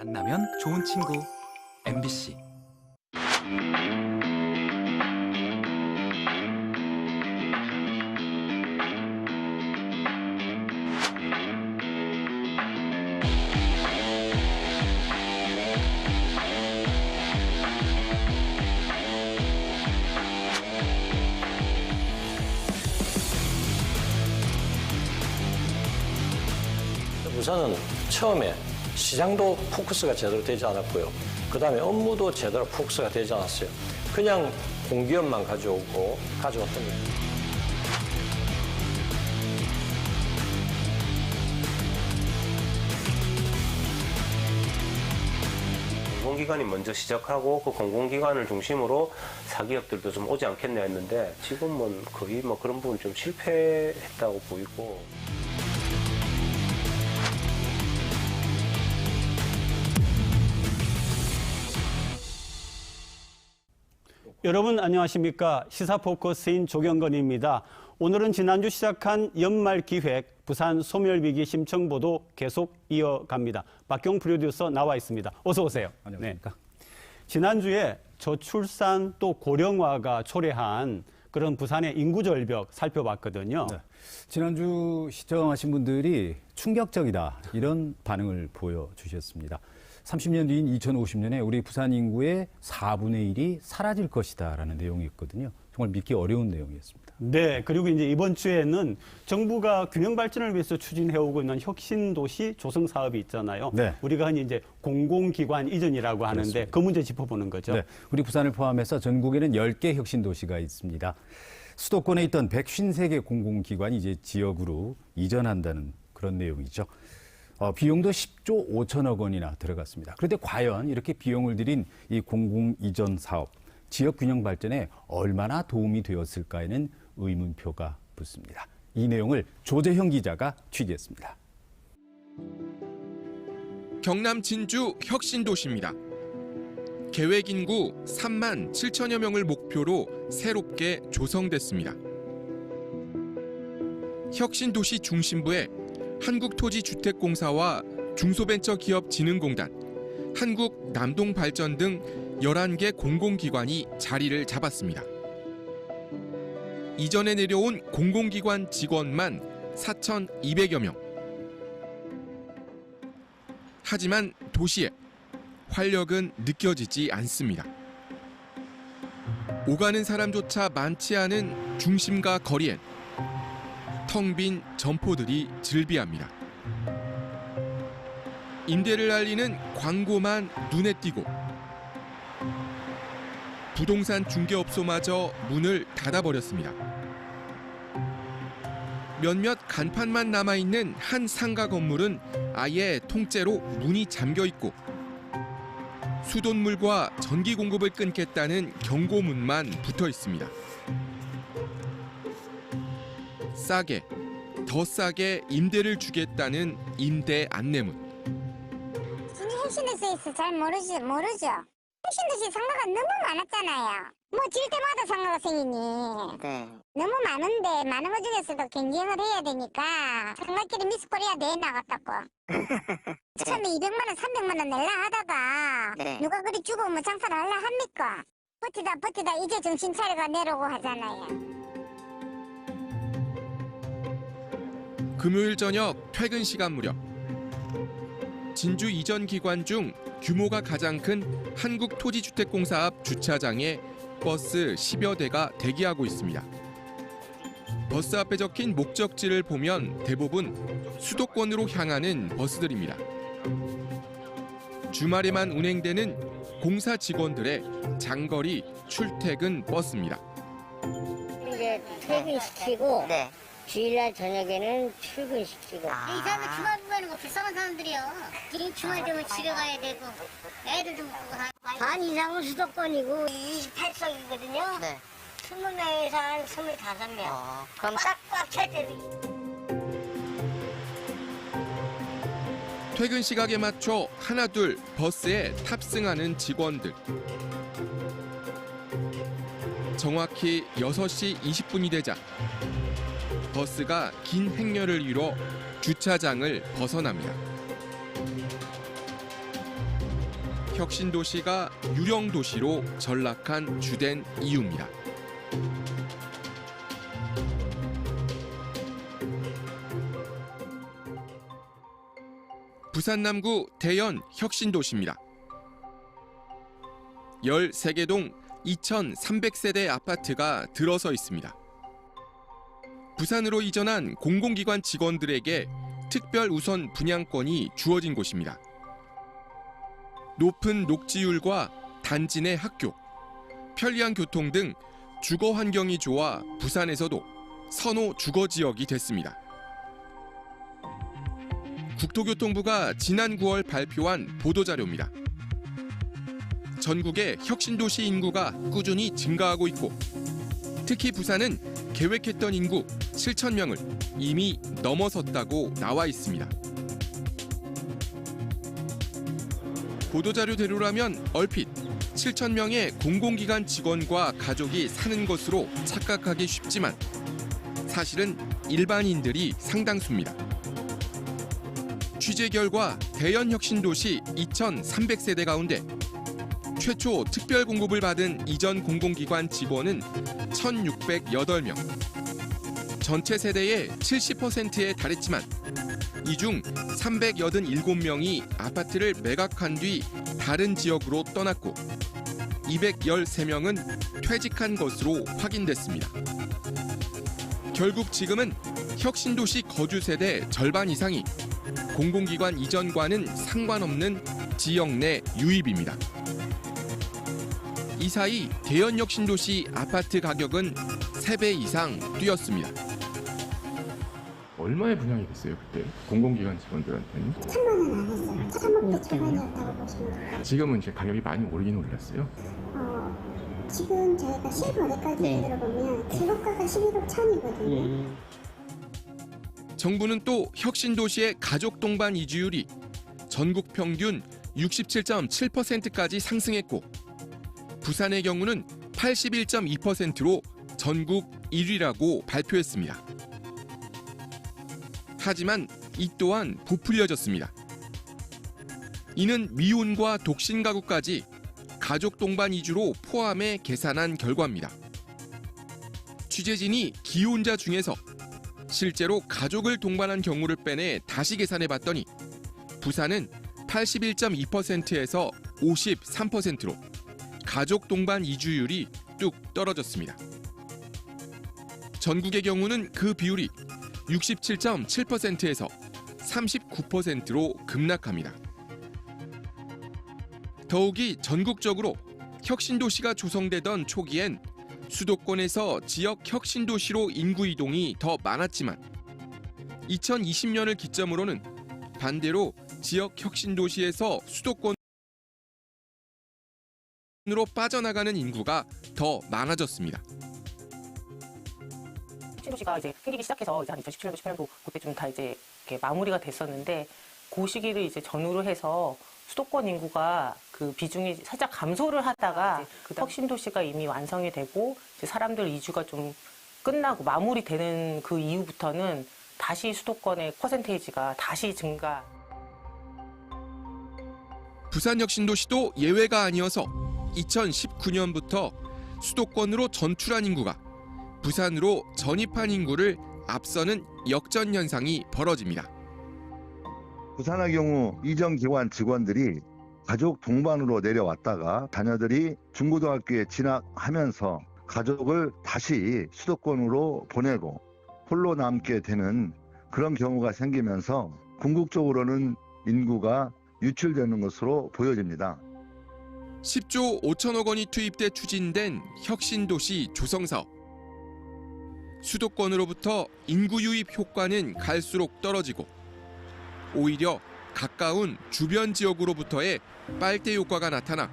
만나면 좋은 친구 MBC. 우선은 처음에 시장도 포커스가 제대로 되지 않았고요. 그다음에 업무도 제대로 포커스가 되지 않았어요. 그냥 공기업만 가져왔던 거예요. 공공기관이 먼저 시작하고 그 공공기관을 중심으로 사기업들도 좀 오지 않겠냐 했는데 지금은 거의 그런 부분 좀 실패했다고 보이고. 여러분 안녕하십니까? 시사포커스인 조경건입니다. 오늘은 지난주 시작한 연말기획 부산 소멸위기 심청보도 계속 이어갑니다. 박경 프로듀서 나와 있습니다. 어서 오세요. 안녕하십니까? 네. 지난주에 저출산 또 고령화가 초래한 그런 부산의 인구절벽 살펴봤거든요. 네. 지난주 시청하신 분들이 충격적이다 이런 반응을 보여주셨습니다. 30년 뒤인 2050년에 우리 부산 인구의 4분의 1이 사라질 것이다라는 내용이 있거든요. 정말 믿기 어려운 내용이었습니다. 네, 그리고 이제 이번 주에는 정부가 균형 발전을 위해서 추진해오고 있는 혁신도시 조성 사업이 있잖아요. 네. 우리가 흔히 이제 공공기관 이전이라고 하는데 그렇습니다. 그 문제 짚어보는 거죠. 네, 우리 부산을 포함해서 전국에는 10개 혁신도시가 있습니다. 수도권에 있던 153개 공공기관이 이제 지역으로 이전한다는 그런 내용이죠. 비용도 10조 5천억 원이나 들어갔습니다. 그런데 과연 이렇게 비용을 들인 이 공공 이전 사업, 지역 균형 발전에 얼마나 도움이 되었을까에는 의문표가 붙습니다. 이 내용을 조재형 기자가 취재했습니다. 경남 진주 혁신도시입니다. 계획 인구 3만 7천여 명을 목표로 새롭게 조성됐습니다. 혁신도시 중심부에 한국토지주택공사와 중소벤처기업진흥공단, 한국남동발전 등 11개 공공기관이 자리를 잡았습니다. 이전에 내려온 공공기관 직원만 4,200여 명. 하지만 도시에 활력은 느껴지지 않습니다. 오가는 사람조차 많지 않은 중심가 거리엔 텅 빈 점포들이 즐비합니다. 임대를 알리는 광고만 눈에 띄고 부동산 중개업소마저 문을 닫아버렸습니다. 몇몇 간판만 남아있는 한 상가 건물은 아예 통째로 문이 잠겨있고 수돗물과 전기 공급을 끊겠다는 경고문만 붙어 있습니다. 싸게, 더 싸게 임대를 주겠다는 임대 안내문. 혁신도시에서 잘 모르죠. 혁신도시 상가가 너무 많았잖아요. 질 때마다 상가가 생기니. 네. 너무 많은데 많은 것 중에서도 경쟁을 해야 되니까 상가끼리 미스코리아 대회 나갔다고. 처음에 200만 원, 300만 원 낼라 하다가 네. 누가 그리 죽으면 장사를 하려 합니까? 버티다 이제 정신 차려가 내려고 하잖아요. 금요일 저녁 퇴근 시간 무렵 진주 이전 기관 중 규모가 가장 큰 한국토지주택공사 앞 주차장에 버스 10여 대가 대기하고 있습니다. 버스 앞에 적힌 목적지를 보면 대부분 수도권으로 향하는 버스들입니다. 주말에만 운행되는 공사 직원들의 장거리 출퇴근 버스입니다. 이제 퇴근시키고 네. 주일날 저녁에는 출근시키고. 이 사람들 주말 보면 거 불쌍한 사람들이요. 이 주말 되면 집에 가야 되고 애들도 못 보고 반 이상은 수도권이고 28석이거든요. 네. 20명에서 한 25명. 그럼 꽉꽉 찰 때도. 퇴근 시각에 맞춰 하나둘 버스에 탑승하는 직원들. 정확히 6시 20분이 되자 버스가 긴 행렬을 이뤄 주차장을 벗어납니다. 혁신도시가 유령도시로 전락한 주된 이유입니다. 부산 남구 대연 혁신도시입니다. 13개 동 2,300세대 아파트가 들어서 있습니다. 부산으로 이전한 공공기관 직원들에게 특별 우선 분양권이 주어진 곳입니다. 높은 녹지율과 단지 내 학교, 편리한 교통 등 주거 환경이 좋아 부산에서도 선호 주거 지역이 됐습니다. 국토교통부가 지난 9월 발표한 보도자료입니다. 전국의 혁신도시 인구가 꾸준히 증가하고 있고 특히 부산은 계획했던 인구 7,000명을 이미 넘어섰다고 나와 있습니다. 보도자료대로라면 얼핏 7,000명의 공공기관 직원과 가족이 사는 것으로 착각하기 쉽지만 사실은 일반인들이 상당수입니다. 취재 결과 대연 혁신도시 2,300세대 가운데 최초 특별 공급을 받은 이전 공공기관 직원은 1,608명. 전체 세대의 70%에 달했지만 이 중 387명이 아파트를 매각한 뒤 다른 지역으로 떠났고 213명은 퇴직한 것으로 확인됐습니다. 결국 지금은 혁신도시 거주 세대 절반 이상이 공공기관 이전과는 상관없는 지역 내 유입입니다. 이 사이 대연 혁신도시 아파트 가격은 3배 이상 뛰었습니다. 얼마에 분양이 됐어요 그때 공공기관 직원들한테는? 3만 원 안 했어요. 3억대 초반이었다고 보시면 돼요. 지금은 이제 가격이 많이 오르긴 올랐어요. 지금 저희가 실거래까지 들어보면 기록가가 11억 천이거든요. 정부는 또 혁신도시의 가족 동반 이주율이 전국 평균 67.7%까지 상승했고 부산의 경우는 81.2%로 전국 1위라고 발표했습니다. 하지만 이 또한 부풀려졌습니다. 이는 미혼과 독신 가구까지 가족 동반 이주로 포함해 계산한 결과입니다. 취재진이 기혼자 중에서 실제로 가족을 동반한 경우를 빼내 다시 계산해 봤더니 부산은 81.2%에서 53%로 가족 동반 이주율이 뚝 떨어졌습니다. 전국의 경우는 그 비율이 67.7%에서 39%로 급락합니다. 더욱이 전국적으로 혁신도시가 조성되던 초기엔 수도권에서 지역 혁신도시로 인구 이동이 더 많았지만 2020년을 기점으로는 반대로 지역 혁신도시에서 수도권으로 빠져나가는 인구가 더 많아졌습니다. 혁신도시가 이제 생기기 시작해서 이제 한 2017년도 18년도 그때쯤 다 이제 이렇게 마무리가 됐었는데 그 시기를 이제 전후로 해서 수도권 인구가 그 비중이 살짝 감소를 하다가 혁신도시가 이미 완성이 되고 이제 사람들 이주가 좀 끝나고 마무리되는 그 이후부터는 다시 수도권의 퍼센테이지가 다시 증가. 부산혁신도시도 예외가 아니어서 2019년부터 수도권으로 전출한 인구가 부산으로 전입한 인구를 앞서는 역전 현상이 벌어집니다. 부산의 경우 이전 기관 직원들이 가족 동반으로 내려왔다가 자녀들이 중고등학교에 진학하면서 가족을 다시 수도권으로 보내고 홀로 남게 되는 그런 경우가 생기면서 궁극적으로는 인구가 유출되는 것으로 보여집니다. 10조 5천억 원이 투입돼 추진된 혁신도시 조성사업. 수도권으로부터 인구 유입 효과는 갈수록 떨어지고 오히려 가까운 주변 지역으로부터의 빨대 효과가 나타나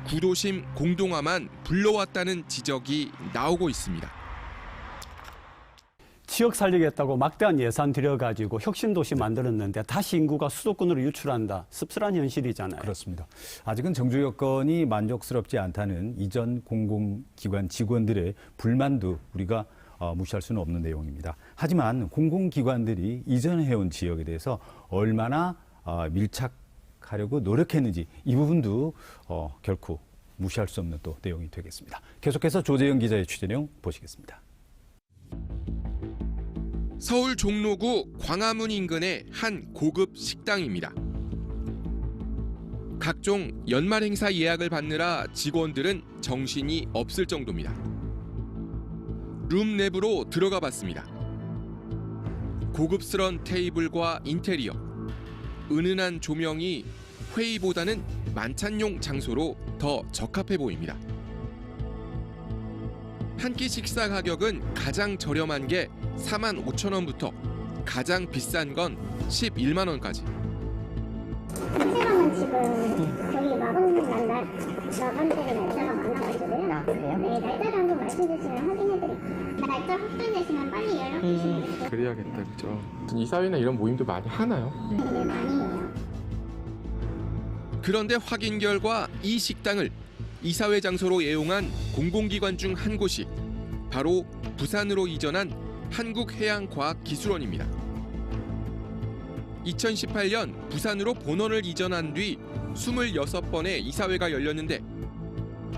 구도심 공동화만 불러왔다는 지적이 나오고 있습니다. 지역 살리겠다고 막대한 예산 들여가지고 혁신도시 만들었는데 다시 인구가 수도권으로 유출한다. 씁쓸한 현실이잖아요. 그렇습니다. 아직은 정주 여건이 만족스럽지 않다는 이전 공공기관 직원들의 불만도 우리가 무시할 수는 없는 내용입니다. 하지만 공공기관들이 이전해온 지역에 대해서 얼마나 밀착 하려고 노력했는지 이 부분도 결코 무시할 수 없는 또 내용이 되겠습니다. 계속해서 조재영 기자의 취재 내용 보시겠습니다. 서울 종로구 광화문 인근의 한 고급 식당입니다. 각종 연말 행사 예약을 받느라 직원들은 정신이 없을 정도입니다. 룸 내부로 들어가 봤습니다. 고급스런 테이블과 인테리어, 은은한 조명이 회의보다는 만찬용 장소로 더 적합해 보입니다. 한 끼 식사 가격은 가장 저렴한 게 45,000원부터 가장 비싼 건 11만 원까지. 택시방은 지금 거기 마감되는 날짜가 많아가지고요. 그래요? 네, 날짜를 한번 말씀 주시면 확인해드릴게요. 날짜 확정되시면 빨리 연락 주시면 돼요. 그래야겠다, 그죠? 이사회나 이런 모임도 많이 하나요? 네, 많이 해요. 그런데 확인 결과 이 식당을 이사회 장소로 애용한 공공기관 중 한 곳이 바로 부산으로 이전한 한국해양과학기술원입니다. 2018년 부산으로 본원을 이전한 뒤 26번의 이사회가 열렸는데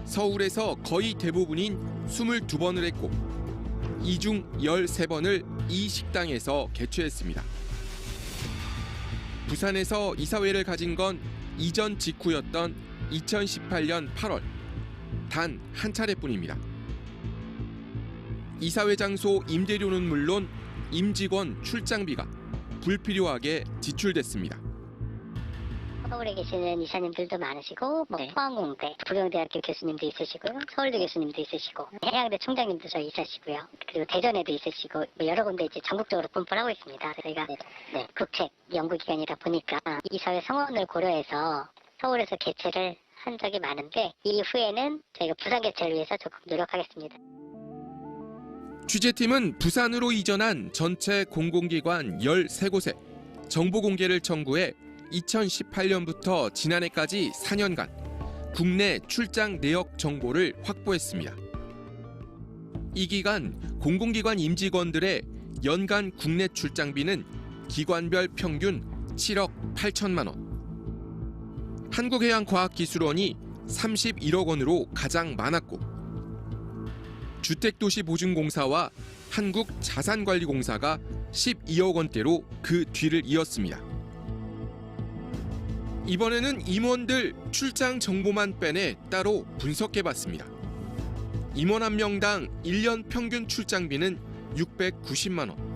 서울에서 거의 대부분인 22번을 했고 이 중 13번을 이 식당에서 개최했습니다. 부산에서 이사회를 가진 건 이전 직후였던 2018년 8월 단 한 차례뿐입니다. 이사회 장소 임대료는 물론 임직원 출장비가 불필요하게 지출됐습니다. 서울에 계시는 이사님들도 많으시고 포항공대, 부경대학교 교수님도 있으시고요. 서울대 교수님도 있으시고 해양대 총장님도 저희 있으시고요. 그리고 대전에도 있으시고 여러 군데 이제 전국적으로 분포를 하고 있습니다. 저희가 국책 연구기관이다 보니까 이사회 성원을 고려해서 서울에서 개최를 한 적이 많은데 이후에는 저희가 부산 개최를 위해서 적극 노력하겠습니다. 취재팀은 부산으로 이전한 전체 공공기관 13곳에 정보 공개를 청구해 2018년부터 지난해까지 4년간 국내 출장 내역 정보를 확보했습니다. 이 기간 공공기관 임직원들의 연간 국내 출장비는 기관별 평균 7억 8천만 원. 한국해양과학기술원이 31억 원으로 가장 많았고 주택도시보증공사와 한국자산관리공사가 12억 원대로 그 뒤를 이었습니다. 이번에는 임원들 출장 정보만 빼내 따로 분석해봤습니다. 임원 한 명당 1년 평균 출장비는 690만 원.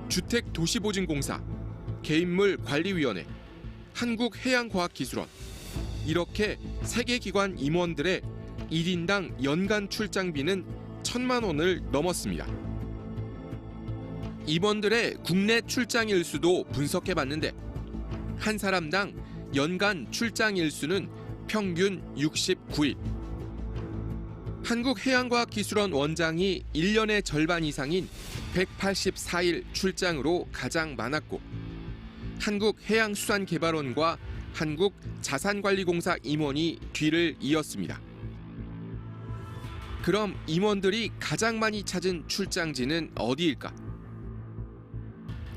주택도시보증공사, 개인물관리위원회, 한국해양과학기술원 이렇게 3개 기관 임원들의 1인당 연간 출장비는 1,000만 원을 넘었습니다. 임원들의 국내 출장 일수도 분석해봤는데 한 사람당 연간 출장 일수는 평균 69일. 한국해양과학기술원 원장이 1년의 절반 이상인 184일 출장으로 가장 많았고 한국해양수산개발원과 한국자산관리공사 임원이 뒤를 이었습니다. 그럼 임원들이 가장 많이 찾은 출장지는 어디일까?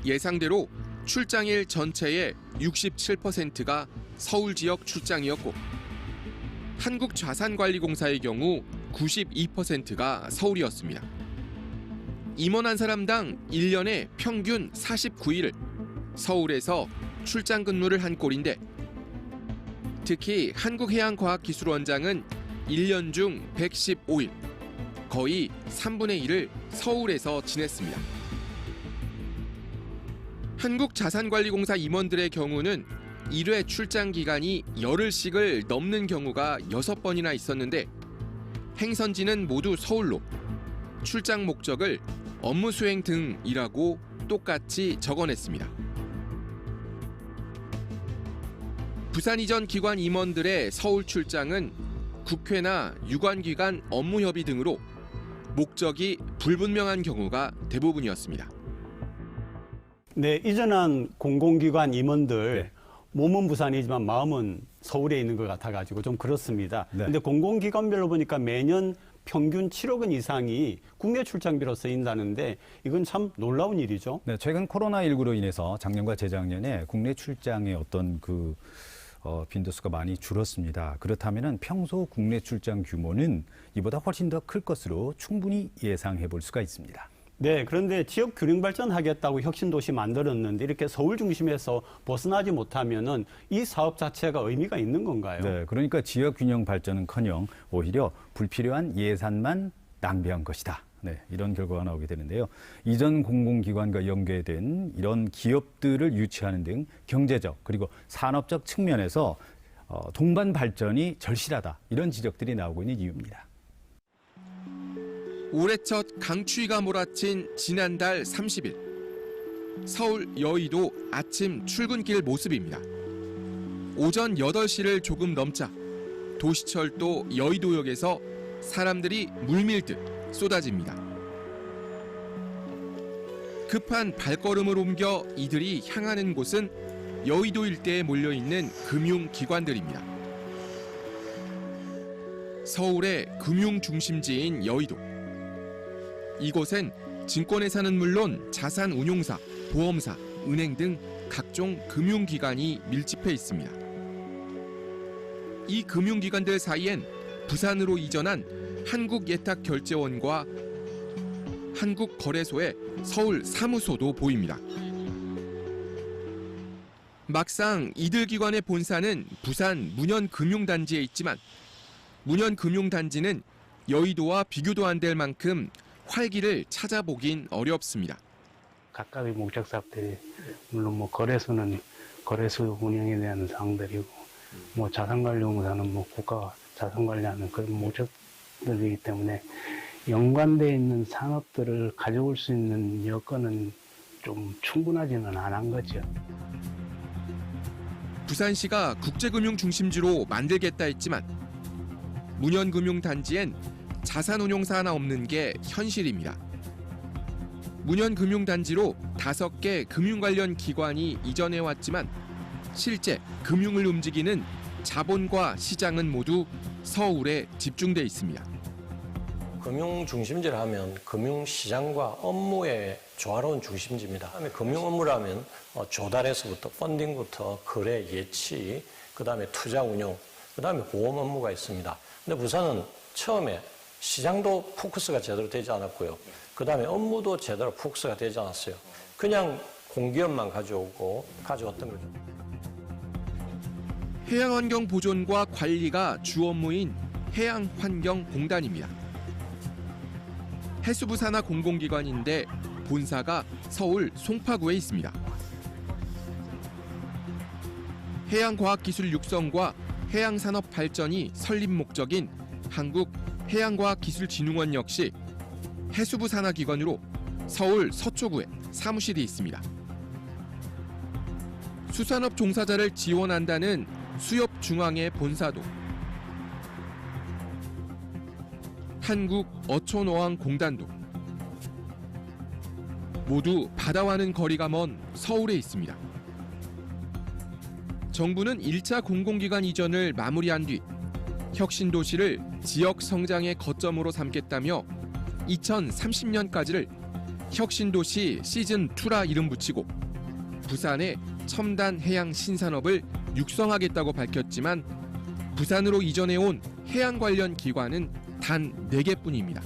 예상대로 출장일 전체의 67%가 서울 지역 출장이었고 한국자산관리공사의 경우 92%가 서울이었습니다. 임원 한 사람당 1년에 평균 49일을 서울에서 출장 근무를 한 꼴인데 특히 한국해양과학기술원장은 1년 중 115일, 거의 3분의 1을 서울에서 지냈습니다. 한국자산관리공사 임원들의 경우는 1회 출장 기간이 열흘씩을 넘는 경우가 6번이나 있었는데 행선지는 모두 서울로 출장 목적을 업무 수행 등이라고 똑같이 적어냈습니다. 부산 이전 기관 임원들의 서울 출장은 국회나 유관기관 업무 협의 등으로 목적이 불분명한 경우가 대부분이었습니다. 네, 이전한 공공기관 임원들 몸은 부산이지만 마음은 서울에 있는 것 같아가지고 좀 그렇습니다. 그런데 공공기관별로 보니까 매년 평균 7억 원 이상이 국내 출장비로 쓰인다는데 이건 참 놀라운 일이죠. 네, 최근 코로나19로 인해서 작년과 재작년에 국내 출장의 어떤 빈도수가 많이 줄었습니다. 그렇다면 평소 국내 출장 규모는 이보다 훨씬 더 클 것으로 충분히 예상해 볼 수가 있습니다. 네, 그런데 지역 균형 발전하겠다고 혁신도시 만들었는데 이렇게 서울 중심에서 벗어나지 못하면은 이 사업 자체가 의미가 있는 건가요? 네, 그러니까 지역 균형 발전은커녕 오히려 불필요한 예산만 낭비한 것이다. 네, 이런 결과가 나오게 되는데요. 이전 공공기관과 연계된 이런 기업들을 유치하는 등 경제적 그리고 산업적 측면에서 동반 발전이 절실하다. 이런 지적들이 나오고 있는 이유입니다. 올해 첫 강추위가 몰아친 지난달 30일 서울 여의도 아침 출근길 모습입니다. 오전 8시를 조금 넘자 도시철도 여의도역에서 사람들이 물밀듯 쏟아집니다. 급한 발걸음을 옮겨 이들이 향하는 곳은 여의도 일대에 몰려있는 금융기관들입니다. 서울의 금융 중심지인 여의도. 이곳엔 증권회사는 물론 자산운용사, 보험사, 은행 등 각종 금융기관이 밀집해 있습니다. 이 금융기관들 사이엔 부산으로 이전한 한국예탁결제원과 한국거래소의 서울 사무소도 보입니다. 막상 이들 기관의 본사는 부산 문현금융단지에 있지만 문현금융단지는 여의도와 비교도 안 될 만큼 활기를 찾아보긴 어렵습니다. 각각의 목적 사업들이 물론 거래소는 거래소 운영에 대한 사항들이고 자산관리공사는 국가가 자산관리하는 그런 목적들이기 때문에 연관되어 있는 산업들을 가져올 수 있는 여건은 좀 충분하지는 않은 거죠. 부산시가 국제금융 중심지로 만들겠다 했지만 문현금융단지엔 자산운용사 하나 없는 게 현실입니다. 문현금융단지로 5개 금융 관련 기관이 이전해 왔지만 실제 금융을 움직이는 자본과 시장은 모두 서울에 집중돼 있습니다. 금융 중심지를 하면 금융 시장과 업무의 조화로운 중심지입니다. 그다음에 금융 업무라면 조달에서부터 펀딩부터 거래 예치, 그다음에 투자 운용, 그다음에 보험 업무가 있습니다. 근데 부산은 처음에 시장도 포커스가 제대로 되지 않았고요. 그다음에 업무도 제대로 포커스가 되지 않았어요. 그냥 공기업만 가져왔던 거죠. 해양환경 보존과 관리가 주 업무인 해양환경공단입니다. 해수부 산하 공공기관인데 본사가 서울 송파구에 있습니다. 해양과학기술 육성과 해양산업 발전이 설립 목적인 한국해양과학기술진흥원 역시 해수부 산하 기관으로 서울 서초구에 사무실이 있습니다. 수산업 종사자를 지원한다는 수협중앙의 본사도 한국어촌어항공단도 모두 바다와는 거리가 먼 서울에 있습니다. 정부는 1차 공공기관 이전을 마무리한 뒤 혁신도시를 지역 성장의 거점으로 삼겠다며 2030년까지를 혁신도시 시즌2라 이름 붙이고 부산의 첨단 해양 신산업을 육성하겠다고 밝혔지만 부산으로 이전해온 해양 관련 기관은 단 4개뿐입니다.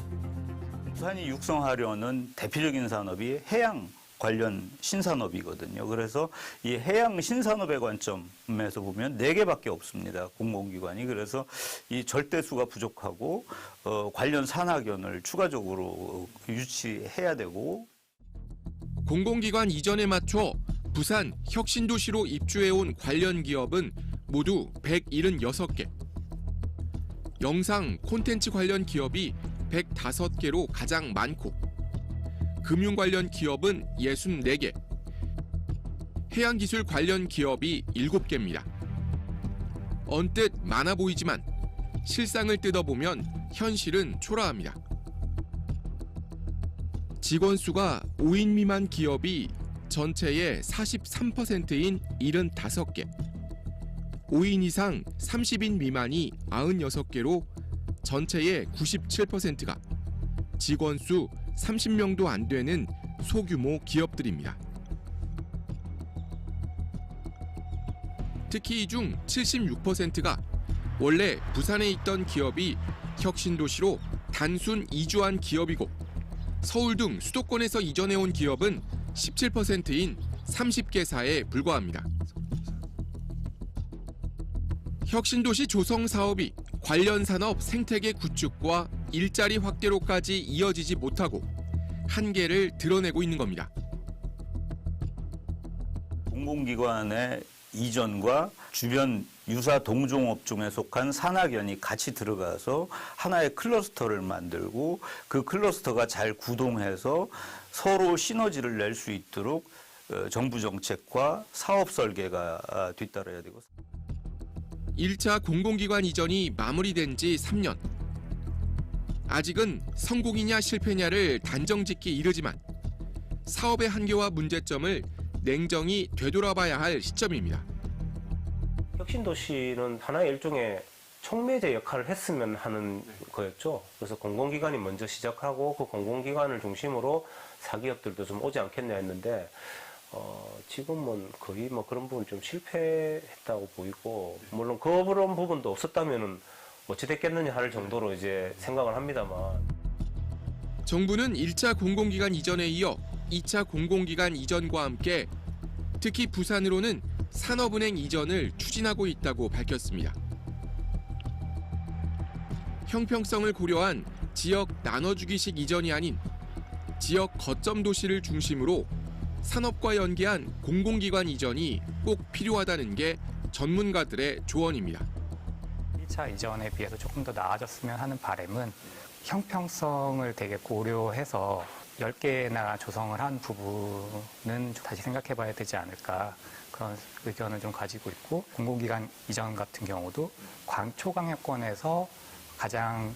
부산이 육성하려는 대표적인 산업이 해양 관련 신산업이거든요. 그래서 이 해양 신산업의 관점에서 보면 4개밖에 없습니다. 공공기관이. 그래서 이 절대수가 부족하고 관련 산학연을 추가적으로 유치해야 되고. 공공기관 이전에 맞춰 부산 혁신도시로 입주해온 관련 기업은 모두 176개. 영상 콘텐츠 관련 기업이 105개로 가장 많고 금융 관련 기업은 64개, 해양기술 관련 기업이 7개입니다. 언뜻 많아 보이지만 실상을 뜯어보면 현실은 초라합니다. 직원 수가 5인 미만 기업이 전체의 43%인 75개, 5인 이상 30인 미만이 96개로 전체의 97%가 직원 수 30명도 안 되는 소규모 기업들입니다. 특히 이 중 76%가 원래 부산에 있던 기업이 혁신도시로 단순 이주한 기업이고 서울 등 수도권에서 이전해온 기업은 17%인 30개사에 불과합니다. 혁신도시 조성 사업이 관련 산업 생태계 구축과 일자리 확대로까지 이어지지 못하고 한계를 드러내고 있는 겁니다. 공공기관의 이전과 주변 유사 동종업종에 속한 산학연이 같이 들어가서 하나의 클러스터를 만들고 그 클러스터가 잘 구동해서 서로 시너지를 낼 수 있도록 정부 정책과 사업 설계가 뒤따라야 되고. 1차 공공기관 이전이 마무리된 지 3년. 아직은 성공이냐 실패냐를 단정짓기 이르지만 사업의 한계와 문제점을 냉정히 되돌아봐야 할 시점입니다. 혁신도시는 하나의 일종의 촉매제 역할을 했으면 하는 거였죠. 그래서 공공기관이 먼저 시작하고 그 공공기관을 중심으로 사기업들도 좀 오지 않겠냐 했는데 지금은 거의 뭐 그런 부분 좀 실패했다고 보이고, 물론 그런 부분도 없었다면은 어찌 됐겠느냐 할 정도로 이제 생각을 합니다만. 정부는 1차 공공기관 이전에 이어 2차 공공기관 이전과 함께 특히 부산으로는 산업은행 이전을 추진하고 있다고 밝혔습니다. 형평성을 고려한 지역 나눠주기식 이전이 아닌 지역 거점 도시를 중심으로 산업과 연계한 공공기관 이전이 꼭 필요하다는 게 전문가들의 조언입니다. 1차 이전에 비해서 조금 더 나아졌으면 하는 바람은 형평성을 되게 고려해서 10개나 조성을 한 부분은 다시 생각해 봐야 되지 않을까, 그런 의견을 좀 가지고 있고, 공공기관 이전 같은 경우도 초강력권에서 가장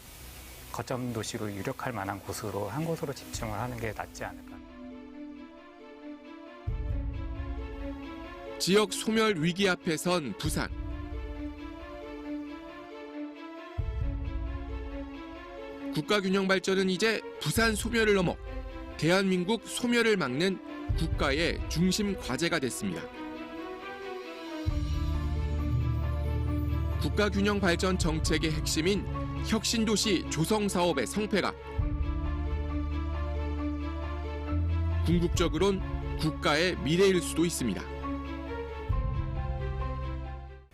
거점 도시로 유력할 만한 곳으로 한 곳으로 집중을 하는 게 낫지 않을까. 지역 소멸 위기 앞에 선 부산. 국가 균형 발전은 이제 부산 소멸을 넘어 대한민국 소멸을 막는 국가의 중심 과제가 됐습니다. 국가 균형 발전 정책의 핵심인 혁신도시 조성 사업의 성패가 궁극적으론 국가의 미래일 수도 있습니다.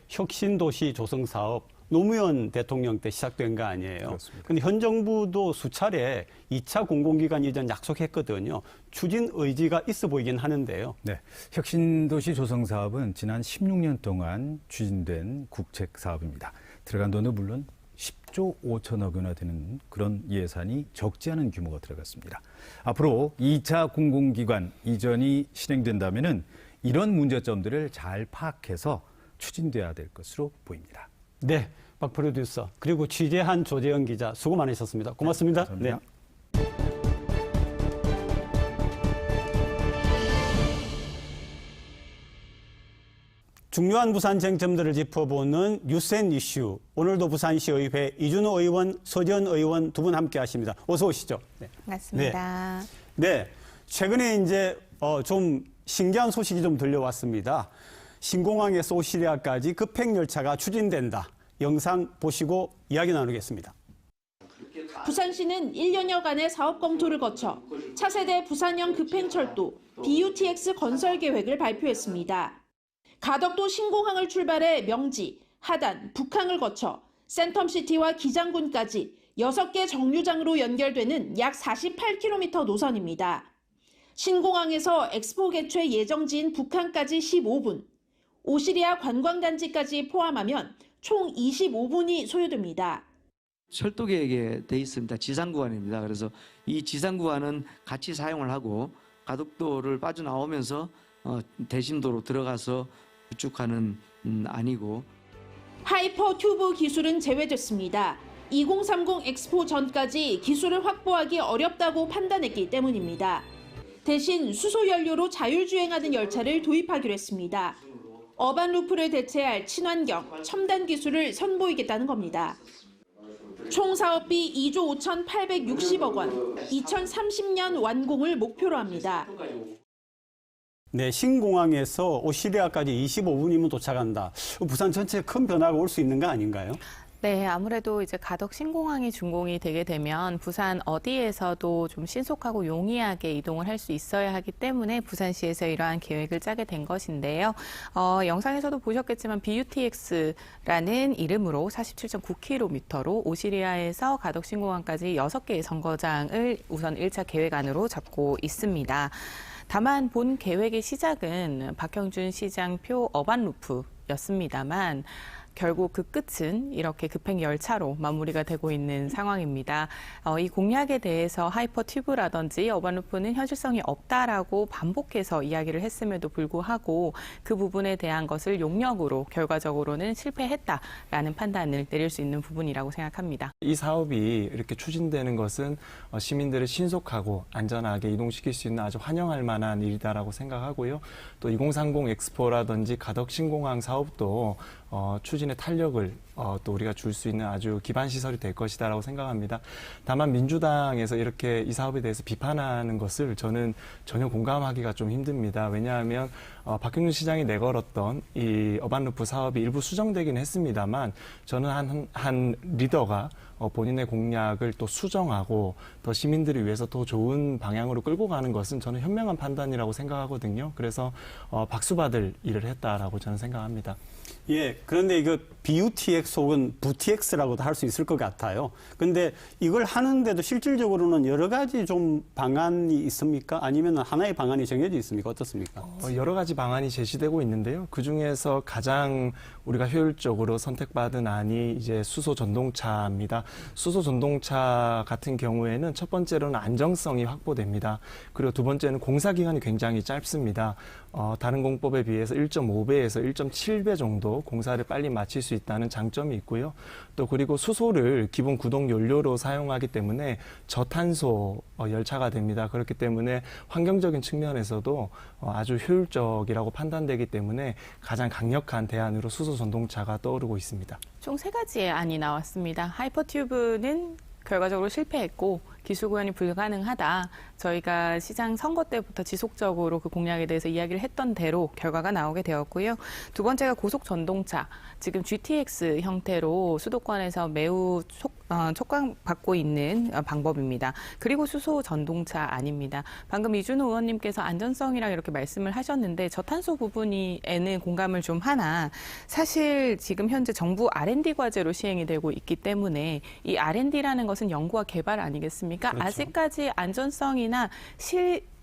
혁신도시 조성 사업 노무현 대통령 때 시작된 거 아니에요. 그런데 현 정부도 수차례 2차 공공기관 이전 약속했거든요. 추진 의지가 있어 보이긴 하는데요. 네, 혁신도시 조성 사업은 지난 16년 동안 추진된 국책 사업입니다. 들어간 돈은 물론 10조 5천억 원이나 되는 그런 예산이 적지 않은 규모가 들어갔습니다. 앞으로 2차 공공기관 이전이 실행된다면은 이런 문제점들을 잘 파악해서 추진돼야 될 것으로 보입니다. 네, 박 프로듀서 그리고 취재한 조재현 기자 수고 많으셨습니다. 고맙습니다. 네, 감사합니다. 중요한 부산 쟁점들을 짚어보는 뉴스앤 이슈. 오늘도 부산시의회 이준호 의원, 서지현 의원 두 분 함께 하십니다. 어서 오시죠. 네. 맞습니다. 네. 최근에 이제 좀 신기한 소식이 좀 들려왔습니다. 신공항에서 오시리아까지 급행열차가 추진된다. 영상 보시고 이야기 나누겠습니다. 부산시는 1년여간의 사업 검토를 거쳐 차세대 부산형 급행철도 BUTX 건설 계획을 발표했습니다. 가덕도 신공항을 출발해 명지, 하단, 북항을 거쳐 센텀시티와 기장군까지 6개 정류장으로 연결되는 약 48km 노선입니다. 신공항에서 엑스포 개최 예정지인 북항까지 15분, 오시리아 관광단지까지 포함하면 총 25분이 소요됩니다. 철도 계획에 돼 있습니다. 지상구간입니다. 그래서 이 지상구간은 같이 사용을 하고 가덕도를 빠져나오면서 대심도로 들어가서 구축하는 아니고. 하이퍼 튜브 기술은 제외됐습니다. 2030 엑스포 전까지 기술을 확보하기 어렵다고 판단했기 때문입니다. 대신 수소연료로 자율주행하는 열차를 도입하기로 했습니다. 어반루프를 대체할 친환경, 첨단 기술을 선보이겠다는 겁니다. 총 사업비 2조 5,860억 원, 2030년 완공을 목표로 합니다. 네, 신공항에서 오시리아까지 25분이면 도착한다. 부산 전체에 큰 변화가 올 수 있는 거 아닌가요? 네, 아무래도 이제 가덕 신공항이 준공이 되게 되면 부산 어디에서도 좀 신속하고 용이하게 이동을 할 수 있어야 하기 때문에 부산시에서 이러한 계획을 짜게 된 것인데요. 영상에서도 보셨겠지만 BUTX라는 이름으로 47.9km로 오시리아에서 가덕 신공항까지 6개의 정거장을 우선 1차 계획안으로 잡고 있습니다. 다만 본 계획의 시작은 박형준 시장표 어반루프였습니다만 결국 그 끝은 이렇게 급행 열차로 마무리가 되고 있는 상황입니다. 이 공약에 대해서 하이퍼튜브라든지 어반루프는 현실성이 없다라고 반복해서 이야기를 했음에도 불구하고 그 부분에 대한 것을 용역으로 결과적으로는 실패했다라는 판단을 내릴 수 있는 부분이라고 생각합니다. 이 사업이 이렇게 추진되는 것은 시민들을 신속하고 안전하게 이동시킬 수 있는 아주 환영할 만한 일이다라고 생각하고요. 또 2030 엑스포라든지 가덕 신공항 사업도 추진의 탄력을 또 우리가 줄 수 있는 아주 기반 시설이 될 것이다라고 생각합니다. 다만 민주당에서 이렇게 이 사업에 대해서 비판하는 것을 저는 전혀 공감하기가 좀 힘듭니다. 왜냐하면 박형준 시장이 내걸었던 이 어반루프 사업이 일부 수정되긴 했습니다만 저는 한 리더가 본인의 공약을 또 수정하고 더 시민들을 위해서 더 좋은 방향으로 끌고 가는 것은 저는 현명한 판단이라고 생각하거든요. 그래서 박수받을 일을 했다라고 저는 생각합니다. 예, 그런데 이거 BUTX 혹은 VTX라고도 할 수 있을 것 같아요. 근데 이걸 하는데도 실질적으로는 여러 가지 좀 방안이 있습니까? 아니면 하나의 방안이 정해져 있습니까? 어떻습니까? 여러 가지 방안이 제시되고 있는데요. 그 중에서 가장 우리가 효율적으로 선택받은 안이 이제 수소 전동차입니다. 수소 전동차 같은 경우에는 첫 번째로는 안정성이 확보됩니다. 그리고 두 번째는 공사 기간이 굉장히 짧습니다. 다른 공법에 비해서 1.5배에서 1.7배 정도 공사를 빨리 마칠 수 있다는 장점이 있고요. 또 그리고 수소를 기본 구동 연료로 사용하기 때문에 저탄소 열차가 됩니다. 그렇기 때문에 환경적인 측면에서도 아주 효율적이라고 판단되기 때문에 가장 강력한 대안으로 수소 전동차가 떠오르고 있습니다. 총 3가지의 안이 나왔습니다. 하이퍼튜브는 결과적으로 실패했고 기술 구현이 불가능하다. 저희가 시장 선거 때부터 지속적으로 그 공약에 대해서 이야기를 했던 대로 결과가 나오게 되었고요. 두 번째가 고속 전동차. 지금 GTX 형태로 수도권에서 매우 촉광받고 있는 방법입니다. 그리고 수소 전동차 아닙니다. 방금 이준호 의원님께서 안전성이랑 이렇게 말씀을 하셨는데 저탄소 부분에는 공감을 좀 하나 사실 지금 현재 정부 R&D 과제로 시행이 되고 있기 때문에 이 R&D라는 것은 연구와 개발 아니겠습니까? 그렇죠. 아직까지 안전성이나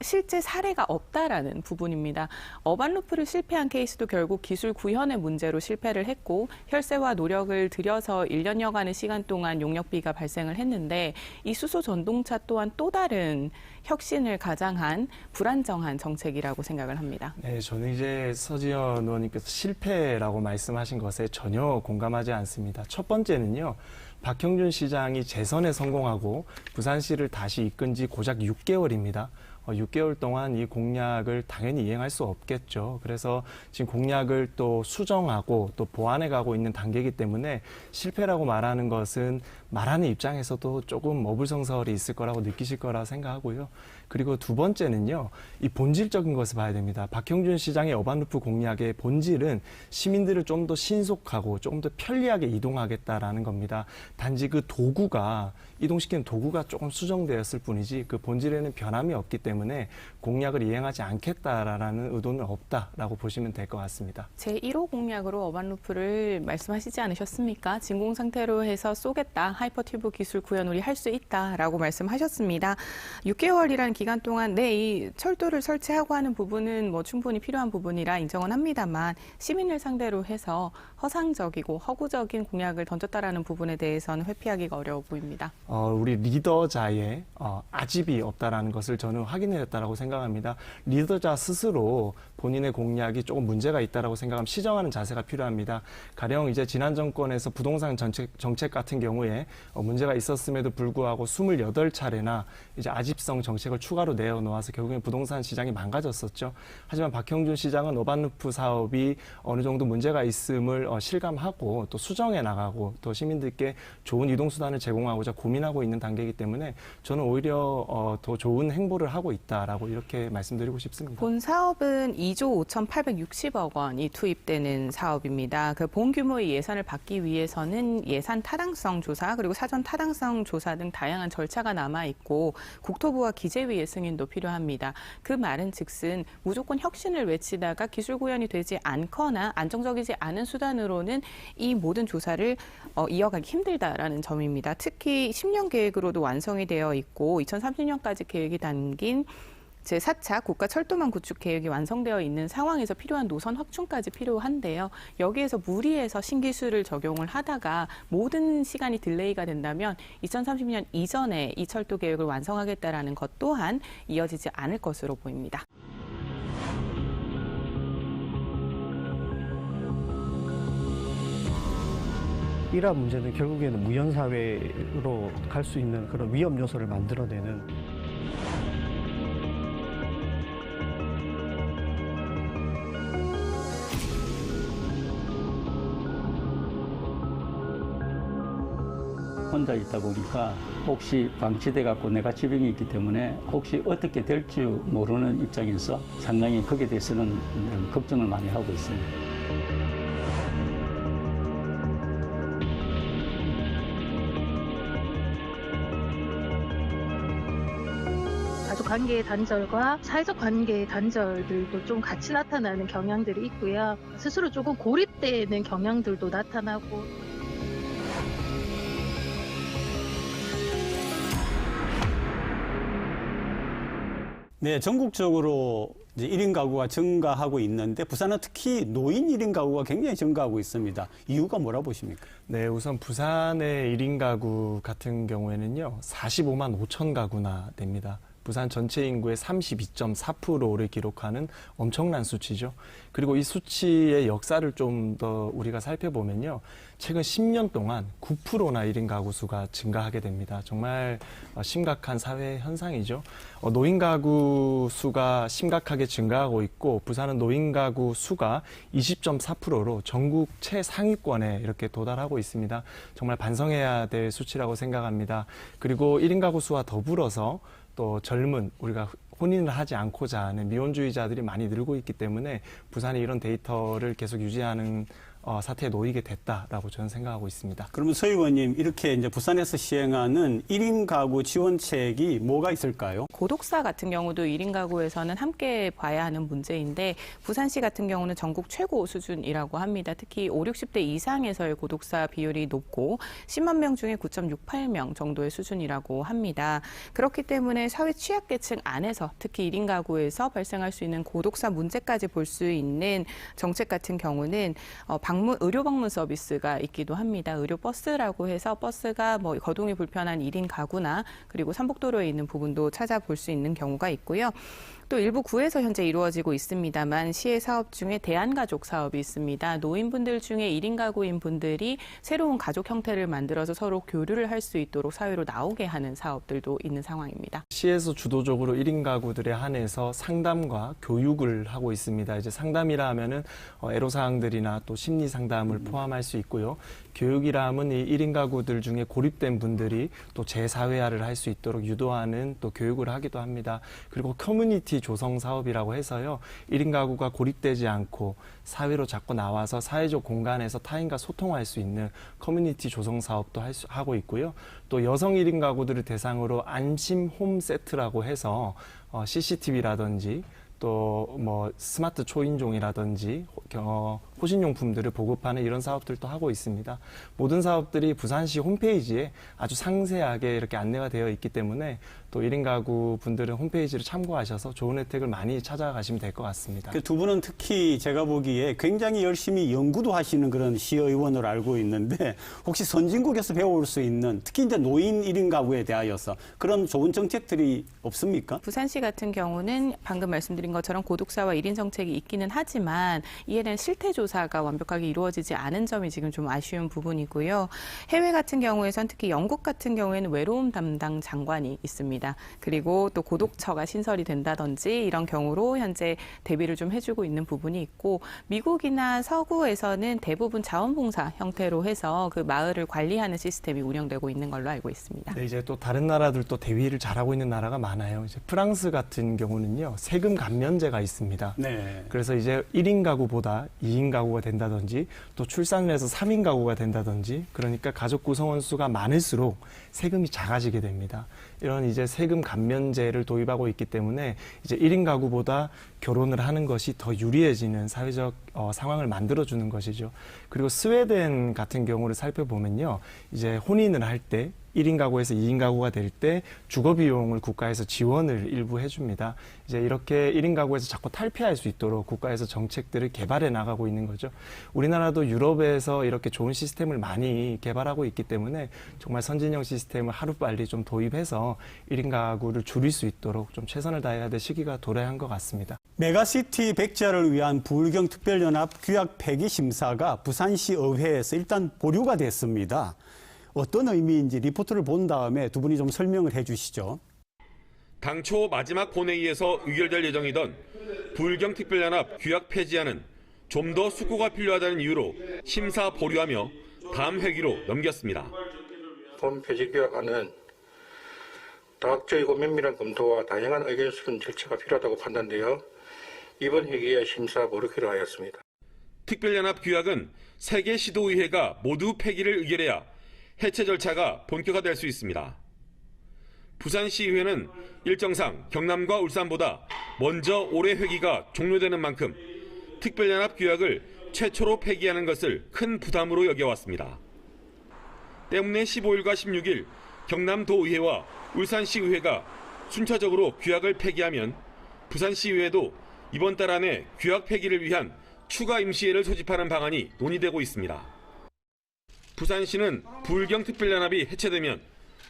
실제 사례가 없다라는 부분입니다. 어반루프를 실패한 케이스도 결국 기술 구현의 문제로 실패를 했고 혈세와 노력을 들여서 1년여간의 시간 동안 용역비가 발생을 했는데 이 수소 전동차 또한 또 다른 혁신을 가장한 불안정한 정책이라고 생각을 합니다. 네, 저는 이제 서지현 의원님께서 실패라고 말씀하신 것에 전혀 공감하지 않습니다. 첫 번째는요. 박형준 시장이 재선에 성공하고 부산시를 다시 이끈 지 고작 6개월입니다. 6개월 동안 이 공약을 당연히 이행할 수 없겠죠. 그래서 지금 공약을 또 수정하고 또 보완해 가고 있는 단계이기 때문에 실패라고 말하는 것은 말하는 입장에서도 조금 어불성설이 있을 거라고 느끼실 거라 생각하고요. 그리고 두 번째는요. 이 본질적인 것을 봐야 됩니다. 박형준 시장의 어반루프 공약의 본질은 시민들을 좀 더 신속하고 조금 더 편리하게 이동하겠다라는 겁니다. 단지 그 도구가 이동시키는 도구가 조금 수정되었을 뿐이지 그 본질에는 변함이 없기 때문에 공약을 이행하지 않겠다라는 의도는 없다라고 보시면 될 것 같습니다. 제1호 공약으로 어반루프를 말씀하시지 않으셨습니까? 진공 상태로 해서 쏘겠다. 하이퍼튜브 기술 구현 우리 할 수 있다라고 말씀하셨습니다. 6개월이라는 기간 동안 이 철도를 설치하고 하는 부분은 뭐 충분히 필요한 부분이라 인정은 합니다만 시민을 상대로 해서 허상적이고 허구적인 공약을 던졌다라는 부분에 대해서는 회피하기가 어려워 보입니다. 우리 리더자의 아집이 없다라는 것을 저는 확인해냈다라고 생각합니다. 리더자 스스로 본인의 공약이 조금 문제가 있다라고 생각하면 시정하는 자세가 필요합니다. 가령 이제 지난 정권에서 부동산 정책 같은 경우에 문제가 있었음에도 불구하고 28차례나 이제 아집성 정책을 추가로 내어놓아서 결국엔 부동산 시장이 망가졌었죠. 하지만 박형준 시장은 어반루프 사업이 어느 정도 문제가 있음을 실감하고 또 수정해 나가고 또 시민들께 좋은 이동수단을 제공하고자 고민하고 있는 단계이기 때문에 저는 오히려 더 좋은 행보를 하고 있다라고 이렇게 말씀드리고 싶습니다. 본 사업은 2조 5,860억 원이 투입되는 사업입니다. 그 본 규모의 예산을 받기 위해서는 예산 타당성 조사 그리고 사전 타당성 조사 등 다양한 절차가 남아 있고 국토부와 기재위의 승인도 필요합니다. 그 말은 즉슨 무조건 혁신을 외치다가 기술 구현이 되지 않거나 안정적이지 않은 수단으로는 이 모든 조사를 이어가기 힘들다라는 점입니다. 특히 10년 계획으로도 완성이 되어 있고 2030년까지 계획이 담긴 제4차 국가철도망 구축 계획이 완성되어 있는 상황에서 필요한 노선 확충까지 필요한데요. 여기에서 무리해서 신기술을 적용을 하다가 모든 시간이 딜레이가 된다면 2030년 이전에 이 철도 계획을 완성하겠다라는 것 또한 이어지지 않을 것으로 보입니다. 이러한 문제는 결국에는 무연사회로 갈 수 있는 그런 위험 요소를 만들어내는 혼자 있다 보니까 혹시 방치돼 갖고 내가 지병이 있기 때문에 혹시 어떻게 될지 모르는 입장에서 상당히 거기에 대해서는 걱정을 많이 하고 있습니다. 가족 관계의 단절과 사회적 관계의 단절들도 좀 같이 나타나는 경향들이 있고요. 스스로 조금 고립되는 경향들도 나타나고. 네, 전국적으로 이제 1인 가구가 증가하고 있는데 부산은 특히 노인 1인 가구가 굉장히 증가하고 있습니다. 이유가 뭐라 보십니까? 네, 우선 부산의 1인 가구 같은 경우에는요, 45만 5천 가구나 됩니다. 부산 전체 인구의 32.4%를 기록하는 엄청난 수치죠. 그리고 이 수치의 역사를 좀 더 우리가 살펴보면요. 최근 10년 동안 9%나 1인 가구 수가 증가하게 됩니다. 정말 심각한 사회 현상이죠. 노인 가구 수가 심각하게 증가하고 있고 부산은 노인 가구 수가 20.4%로 전국 최상위권에 이렇게 도달하고 있습니다. 정말 반성해야 될 수치라고 생각합니다. 그리고 1인 가구 수와 더불어서 또 젊은 우리가 혼인을 하지 않고자 하는 미혼주의자들이 많이 늘고 있기 때문에 부산이 이런 데이터를 계속 유지하는 사태에 놓이게 됐다라고 저는 생각하고 있습니다. 그러면 서 의원님, 이렇게 이제 부산에서 시행하는 1인 가구 지원책이 뭐가 있을까요? 고독사 같은 경우도 1인 가구에서는 함께 봐야 하는 문제인데 부산시 같은 경우는 전국 최고 수준이라고 합니다. 특히 5, 60대 이상에서의 고독사 비율이 높고 10만 명 중에 9.68명 정도의 수준이라고 합니다. 그렇기 때문에 사회 취약계층 안에서 특히 1인 가구에서 발생할 수 있는 고독사 문제까지 볼 수 있는 정책 같은 경우는 의료 방문 서비스가 있기도 합니다. 의료 버스라고 해서 버스가 거동이 불편한 1인 가구나 그리고 삼복도로에 있는 부분도 찾아볼 수 있는 경우가 있고요. 또 일부 구에서 현재 이루어지고 있습니다만 시의 사업 중에 대안가족 사업이 있습니다. 노인분들 중에 1인 가구인 분들이 새로운 가족 형태를 만들어서 서로 교류를 할 수 있도록 사회로 나오게 하는 사업들도 있는 상황입니다. 시에서 주도적으로 1인 가구들에 한해서 상담과 교육을 하고 있습니다. 이제 상담이라 하면은 애로사항들이나 또 심리 상담을 포함할 수 있고요. 교육이라 하면 이 1인 가구들 중에 고립된 분들이 또 재사회화를 할 수 있도록 유도하는 또 교육을 하기도 합니다. 그리고 커뮤니티 조성 사업이라고 해서요. 1인 가구가 고립되지 않고 사회로 자꾸 나와서 사회적 공간에서 타인과 소통할 수 있는 커뮤니티 조성 사업도 하고 있고요. 또 여성 1인 가구들을 대상으로 안심 홈 세트라고 해서 CCTV라든지 또 스마트 초인종이라든지 호신용품들을 보급하는 이런 사업들도 하고 있습니다. 모든 사업들이 부산시 홈페이지에 아주 상세하게 이렇게 안내가 되어 있기 때문에 또 1인 가구 분들은 홈페이지를 참고하셔서 좋은 혜택을 많이 찾아가시면 될 것 같습니다. 두 분은 특히 제가 보기에 굉장히 열심히 연구도 하시는 그런 시의원으로 알고 있는데 혹시 선진국에서 배울 수 있는 특히 이제 노인 1인 가구에 대하여서 그런 좋은 정책들이 없습니까? 부산시 같은 경우는 방금 말씀드린 것처럼 고독사와 1인 정책이 있기는 하지만 이에 대한 실태 조사 조사가 완벽하게 이루어지지 않은 점이 지금 좀 아쉬운 부분이고요. 해외 같은 경우에선 특히 영국 같은 경우에는 외로움 담당 장관이 있습니다. 그리고 또 고독처가 신설이 된다든지 이런 경우로 현재 대비를 좀 해주고 있는 부분이 있고, 미국이나 서구에서는 대부분 자원봉사 형태로 해서 그 마을을 관리하는 시스템이 운영되고 있는 걸로 알고 있습니다. 네, 이제 또 다른 나라들도 대위를 잘하고 있는 나라가 많아요. 이제 프랑스 같은 경우는요, 세금 감면제가 있습니다. 네. 그래서 이제 1인 가구보다 2인 가구가 된다든지, 또 출산을 해서 3인 가구가 된다든지, 그러니까 가족 구성원 수가 많을수록 세금이 작아지게 됩니다. 이런 이제 세금 감면제를 도입하고 있기 때문에 이제 1인 가구보다 결혼을 하는 것이 더 유리해지는 사회적 상황을 만들어주는 것이죠. 그리고 스웨덴 같은 경우를 살펴보면요, 이제 혼인을 할 때 1인 가구에서 2인 가구가 될 때 주거 비용을 국가에서 지원을 일부 해줍니다. 이제 이렇게 1인 가구에서 자꾸 탈피할 수 있도록 국가에서 정책들을 개발해 나가고 있는 거죠. 우리나라도 유럽에서 이렇게 좋은 시스템을 많이 개발하고 있기 때문에 정말 선진형 시스템을 하루빨리 좀 도입해서 1인 가구를 줄일 수 있도록 좀 최선을 다해야 될 시기가 도래한 것 같습니다. 메가시티 백지화를 위한 부울경특별연합 규약 폐기 심사가 부산시 의회에서 일단 보류가 됐습니다. 어떤 의미인지 리포트를 본 다음에 두 분이 좀 설명을 해 주시죠. 당초 마지막 본회의에서 의결될 예정이던 부울경특별연합 규약 폐지안은 좀 더 숙고가 필요하다는 이유로 심사 보류하며 다음 회기로 넘겼습니다. 본 폐지 규약안은 다각적이고 면밀한 검토와 다양한 의견 수렴 절차가 필요하다고 판단되어 이번 회기에 심사 보류키로 하였습니다. 특별연합 규약은 3개 시도의회가 모두 폐기를 의결해야 해체 절차가 본격화될 수 있습니다. 부산시의회는 일정상 경남과 울산보다 먼저 올해 회기가 종료되는 만큼 특별연합 규약을 최초로 폐기하는 것을 큰 부담으로 여겨왔습니다. 때문에 15일과 16일 경남도의회와 울산시의회가 순차적으로 규약을 폐기하면 부산시의회도 이번 달 안에 규약 폐기를 위한 추가 임시회를 소집하는 방안이 논의되고 있습니다. 부산시는 부울경특별연합이 해체되면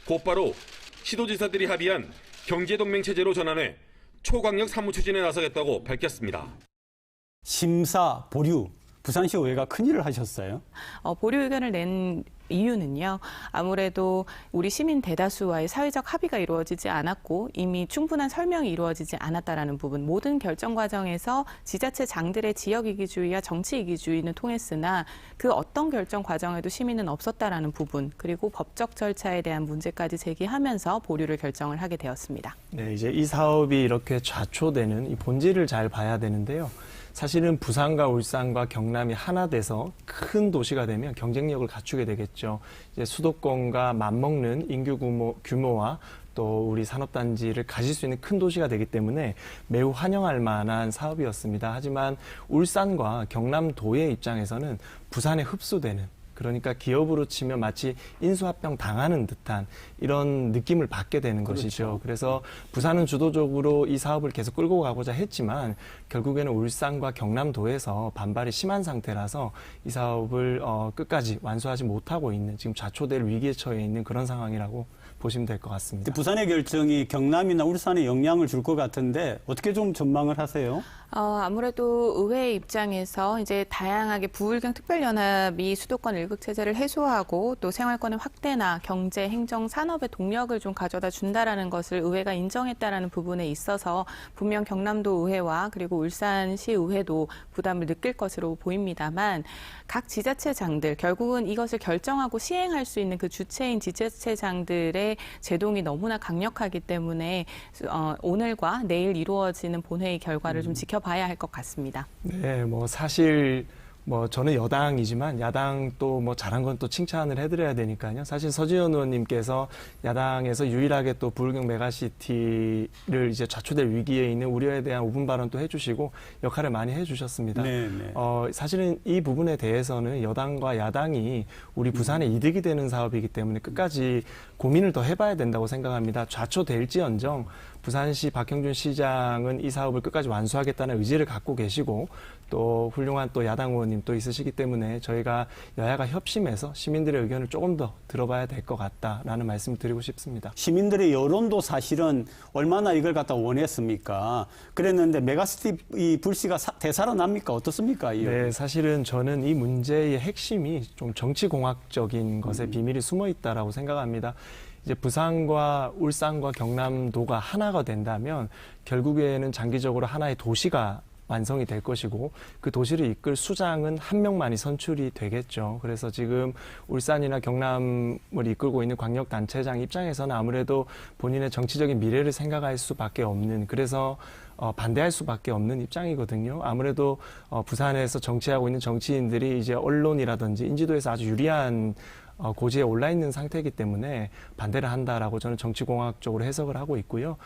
곧바로 시도지사들이 합의한 경제동맹체제로 전환해 초강력 사무 추진에 나서겠다고 밝혔습니다. 심사 보류, 부산시 의회가 큰일을 하셨어요? 보류 의견을 낸 이유는요, 아무래도 우리 시민 대다수와의 사회적 합의가 이루어지지 않았고 이미 충분한 설명이 이루어지지 않았다라는 부분, 모든 결정 과정에서 지자체장들의 지역 이기주의와 정치 이기주의는 통했으나 그 어떤 결정 과정에도 시민은 없었다라는 부분, 그리고 법적 절차에 대한 문제까지 제기하면서 보류를 결정을 하게 되었습니다. 네, 이제 이 사업이 이렇게 좌초되는 이 본질을 잘 봐야 되는데요. 사실은 부산과 울산과 경남이 하나 돼서 큰 도시가 되면 경쟁력을 갖추게 되겠죠. 이제 수도권과 맞먹는 인구 규모와 또 우리 산업단지를 가질 수 있는 큰 도시가 되기 때문에 매우 환영할 만한 사업이었습니다. 하지만 울산과 경남도의 입장에서는 부산에 흡수되는, 그러니까 기업으로 치면 마치 인수합병 당하는 듯한 이런 느낌을 받게 되는 것이죠. 그래서 부산은 주도적으로 이 사업을 계속 끌고 가고자 했지만 결국에는 울산과 경남도에서 반발이 심한 상태라서 이 사업을 끝까지 완수하지 못하고 있는, 지금 좌초될 위기에 처해 있는 그런 상황이라고 보시면 될 것 같습니다. 부산의 결정이 경남이나 울산에 영향을 줄 것 같은데 어떻게 좀 전망을 하세요? 아무래도 의회 입장에서 이제 다양하게 부울경 특별연합이 수도권 일극 체제를 해소하고 또 생활권의 확대나 경제, 행정, 산업의 동력을 좀 가져다 준다라는 것을 의회가 인정했다라는 부분에 있어서 분명 경남도 의회와 그리고 울산시 의회도 부담을 느낄 것으로 보입니다만, 각 지자체장들 결국은 이것을 결정하고 시행할 수 있는 그 주체인 지자체장들의 제동이 너무나 강력하기 때문에 오늘과 내일 이루어지는 본회의 결과를 좀 지켜봐야 할 것 같습니다. 네, 사실 저는 여당이지만 야당 또 잘한 건 또 칭찬을 해드려야 되니까요. 사실 서지현 의원님께서 야당에서 유일하게 또 부울경 메가시티를 이제 좌초될 위기에 있는 우려에 대한 5분 발언 또 해주시고 역할을 많이 해주셨습니다. 사실은 이 부분에 대해서는 여당과 야당이 우리 부산에 이득이 되는 사업이기 때문에 끝까지 고민을 더 해봐야 된다고 생각합니다. 좌초될지언정 부산시 박형준 시장은 이 사업을 끝까지 완수하겠다는 의지를 갖고 계시고 또 훌륭한 또 야당 의원님 또 있으시기 때문에 저희가 여야가 협심해서 시민들의 의견을 조금 더 들어봐야 될 것 같다라는 말씀을 드리고 싶습니다. 시민들의 여론도 사실은 얼마나 이걸 갖다 원했습니까? 그랬는데 메가시티 이 불씨가 되살아납니까? 어떻습니까? 네, 사실은 저는 이 문제의 핵심이 좀 정치공학적인 것에 비밀이 숨어 있다라고 생각합니다. 이제 부산과 울산과 경남도가 하나가 된다면 결국에는 장기적으로 하나의 도시가 완성이 될 것이고 그 도시를 이끌 수장은 한 명만이 선출이 되겠죠. 그래서 지금 울산이나 경남을 이끌고 있는 광역단체장 입장에서는 아무래도 본인의 정치적인 미래를 생각할 수밖에 없는, 그래서 반대할 수밖에 없는 입장이거든요. 아무래도 부산에서 정치하고 있는 정치인들이 이제 언론이라든지 인지도에서 아주 유리한 고지에 올라 있는 상태이기 때문에 반대를 한다라고 저는 정치공학적으로 해석을 하고 있고요.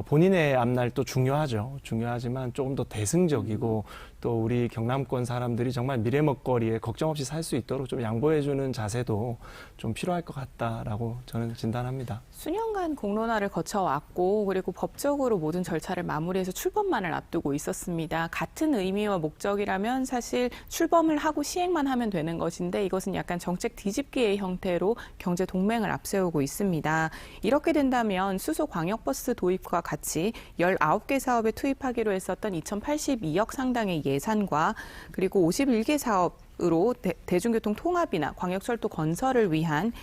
본인의 앞날도 중요하죠. 중요하지만 조금 더 대승적이고 또 우리 경남권 사람들이 정말 미래 먹거리에 걱정 없이 살 수 있도록 좀 양보해주는 자세도 좀 필요할 것 같다라고 저는 진단합니다. 수년간 공론화를 거쳐왔고 그리고 법적으로 모든 절차를 마무리해서 출범만을 앞두고 있었습니다. 같은 의미와 목적이라면 사실 출범을 하고 시행만 하면 되는 것인데 이것은 약간 정책 뒤집기의 형태로 경제 동맹을 앞세우고 있습니다. 이렇게 된다면 수소 광역버스 도입과 같이 19개 사업에 투입하기로 했었던 2082억 상당의 예산과 그리고 51개 사업으로 대중교통 통합이나 광역철도 건설을 위한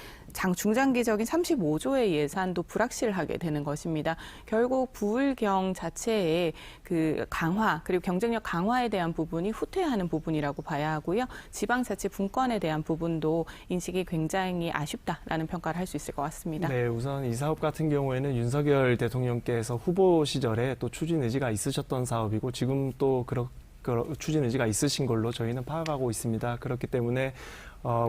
중장기적인 35조의 예산도 불확실하게 되는 것입니다. 결국 부울경 자체의 그 강화 그리고 경쟁력 강화에 대한 부분이 후퇴하는 부분이라고 봐야 하고요. 지방자치 분권에 대한 부분도 인식이 굉장히 아쉽다라는 평가를 할 수 있을 것 같습니다. 네, 우선 이 사업 같은 경우에는 윤석열 대통령께서 후보 시절에 또 추진 의지가 있으셨던 사업이고 지금 또 추진 의지가 있으신 걸로 저희는 파악하고 있습니다. 그렇기 때문에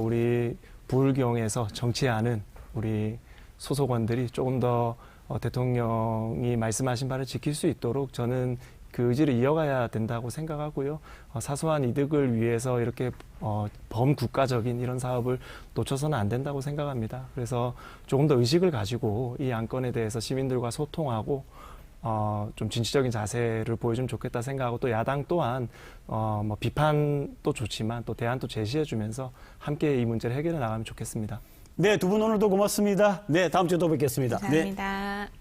우리 부울경에서 정치하는 우리 소속원들이 조금 더 대통령이 말씀하신 바를 지킬 수 있도록 저는 그 의지를 이어가야 된다고 생각하고요. 사소한 이득을 위해서 이렇게 범국가적인 이런 사업을 놓쳐서는 안 된다고 생각합니다. 그래서 조금 더 의식을 가지고 이 안건에 대해서 시민들과 소통하고 좀 진취적인 자세를 보여주면 좋겠다 생각하고 또 야당 또한 뭐 비판도 좋지만 또 대안도 제시해주면서 함께 이 문제를 해결해 나가면 좋겠습니다. 네, 두 분 오늘도 고맙습니다. 네, 다음 주에 또 뵙겠습니다. 감사합니다. 네.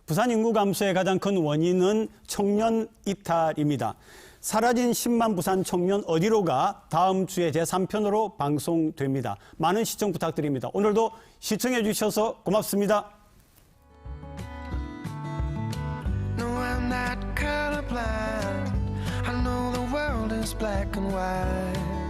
부산 인구 감소의 가장 큰 원인은 청년 이탈입니다. 사라진 10만 부산 청년 어디로 가? 다음 주에 제3편으로 방송됩니다. 많은 시청 부탁드립니다. 오늘도 시청해 주셔서 고맙습니다. Not colorblind. I know the world is black and white.